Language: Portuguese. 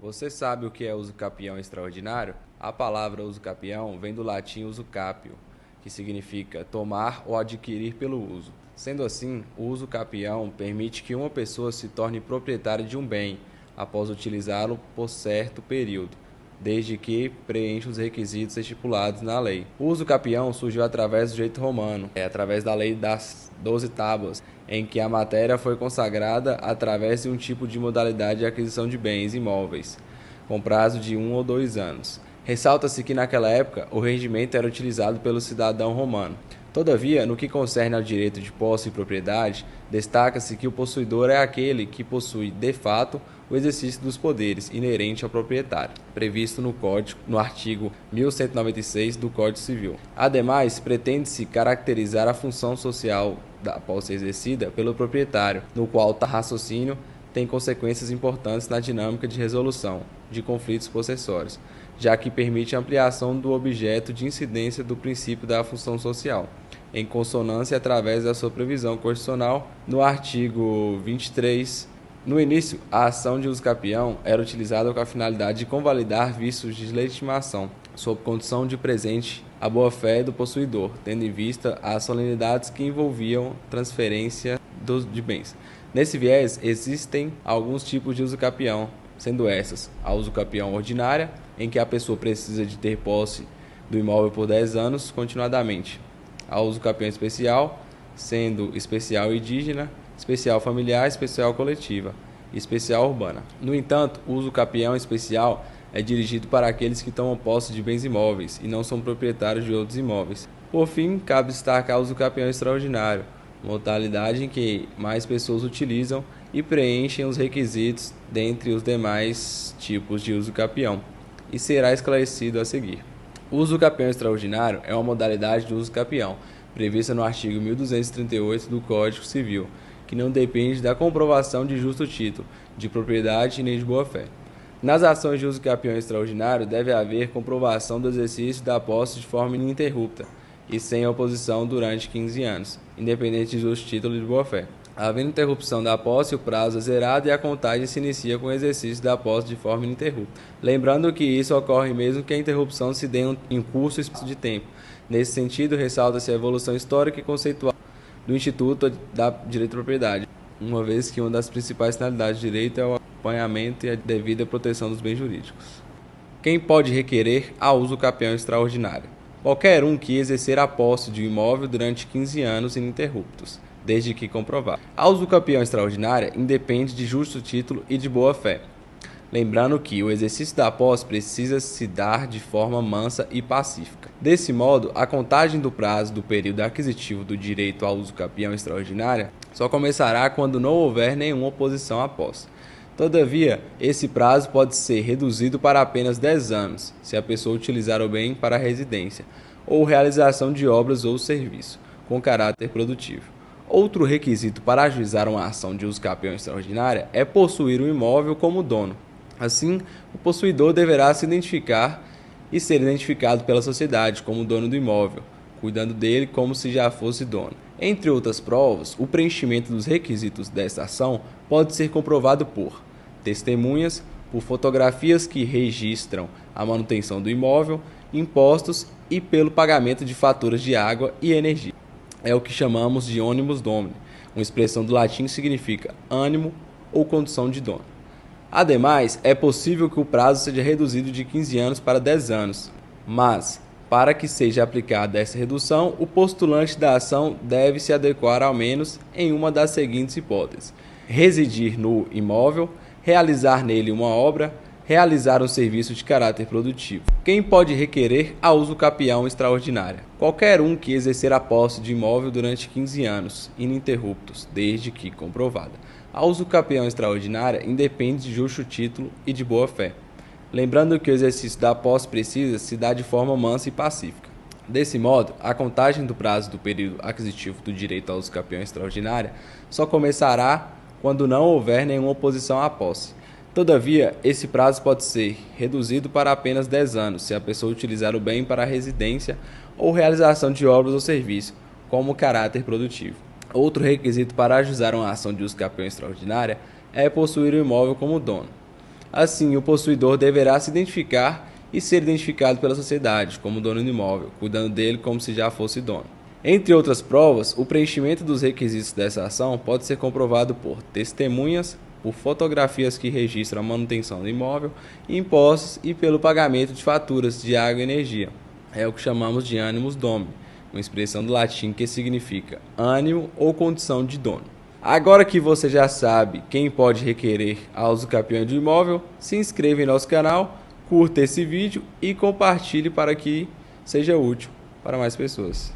Você sabe o que é usucapião extraordinário? A palavra usucapião vem do latim usucapio, que significa tomar ou adquirir pelo uso. Sendo assim, o usucapião permite que uma pessoa se torne proprietária de um bem após utilizá-lo por certo período, desde que preencha os requisitos estipulados na lei. O usucapião surgiu através do direito romano, através da lei das 12 tábuas, em que a matéria foi consagrada através de um tipo de modalidade de aquisição de bens imóveis, com prazo de 1 ou 2 anos. Ressalta-se que naquela época o regimento era utilizado pelo cidadão romano. Todavia, no que concerne ao direito de posse e propriedade, destaca-se que o possuidor é aquele que possui, de fato, o exercício dos poderes inerente ao proprietário, previsto no artigo 1196 do Código Civil. Ademais, pretende-se caracterizar a função social da posse exercida pelo proprietário, no qual tal raciocínio tem consequências importantes na dinâmica de resolução de conflitos possessórios, já que permite a ampliação do objeto de incidência do princípio da função social, em consonância através da sua previsão constitucional no artigo 23. No início, a ação de usucapião era utilizada com a finalidade de convalidar vícios de legitimação, sob condição de presente a boa-fé do possuidor, tendo em vista as solenidades que envolviam transferência de bens. Nesse viés, existem alguns tipos de usucapião, sendo essas a usucapião ordinária, em que a pessoa precisa de ter posse do imóvel por 10 anos continuadamente. A usucapião especial, sendo especial indígena, especial familiar, especial coletiva e especial urbana. No entanto, o usucapião especial é dirigido para aqueles que tomam posse de bens imóveis e não são proprietários de outros imóveis. Por fim, cabe destacar o usucapião extraordinário, modalidade em que mais pessoas utilizam e preenchem os requisitos dentre os demais tipos de usucapião, e será esclarecido a seguir. O usucapião extraordinário é uma modalidade do usucapião, prevista no artigo 1238 do Código Civil, que não depende da comprovação de justo título, de propriedade nem de boa-fé. Nas ações de usucapião extraordinário deve haver comprovação do exercício da posse de forma ininterrupta e sem oposição durante 15 anos, independente de justo título e de boa-fé. Havendo interrupção da posse, o prazo é zerado e a contagem se inicia com o exercício da posse de forma ininterrupta. Lembrando que isso ocorre mesmo que a interrupção se dê em curto espaço de tempo. Nesse sentido, ressalta-se a evolução histórica e conceitual do Instituto da Direito à Propriedade, uma vez que uma das principais finalidades do direito é o acompanhamento e a devida proteção dos bens jurídicos. Quem pode requerer a usucapião extraordinário? Qualquer um que exercer a posse de um imóvel durante 15 anos ininterruptos, desde que comprovado. A usucapião extraordinária independe de justo título e de boa-fé. Lembrando que o exercício da posse precisa se dar de forma mansa e pacífica. Desse modo, a contagem do prazo do período aquisitivo do direito à usucapião extraordinária só começará quando não houver nenhuma oposição à posse. Todavia, esse prazo pode ser reduzido para apenas 10 anos, se a pessoa utilizar o bem para a residência, ou realização de obras ou serviço, com caráter produtivo. Outro requisito para ajuizar uma ação de usucapião extraordinária é possuir o imóvel como dono. Assim, o possuidor deverá se identificar e ser identificado pela sociedade como dono do imóvel, cuidando dele como se já fosse dono. Entre outras provas, o preenchimento dos requisitos desta ação pode ser comprovado por testemunhas, por fotografias que registram a manutenção do imóvel, impostos e pelo pagamento de faturas de água e energia. É o que chamamos de ônibus domini, uma expressão do latim que significa ânimo ou condição de dono. Ademais, é possível que o prazo seja reduzido de 15 anos para 10 anos, mas, para que seja aplicada essa redução, o postulante da ação deve se adequar ao menos em uma das seguintes hipóteses: residir no imóvel, realizar nele uma obra, realizar um serviço de caráter produtivo. Quem pode requerer a usucapião extraordinária? Qualquer um que exercer a posse de imóvel durante 15 anos, ininterruptos, desde que comprovada. A usucapião extraordinária independe de justo título e de boa-fé. Lembrando que o exercício da posse precisa se dar de forma mansa e pacífica. Desse modo, a contagem do prazo do período aquisitivo do direito à usucapião extraordinária só começará quando não houver nenhuma oposição à posse. Todavia, esse prazo pode ser reduzido para apenas 10 anos, se a pessoa utilizar o bem para a residência ou realização de obras ou serviços, como caráter produtivo. Outro requisito para ajuizar uma ação de usucapião extraordinária é possuir o imóvel como dono. Assim, o possuidor deverá se identificar e ser identificado pela sociedade como dono do imóvel, cuidando dele como se já fosse dono. Entre outras provas, o preenchimento dos requisitos dessa ação pode ser comprovado por testemunhas, por fotografias que registram a manutenção do imóvel, impostos e pelo pagamento de faturas de água e energia. É o que chamamos de animus domini, uma expressão do latim que significa ânimo ou condição de dono. Agora que você já sabe quem pode requerer a usucapião de imóvel, se inscreva em nosso canal, curta esse vídeo e compartilhe para que seja útil para mais pessoas.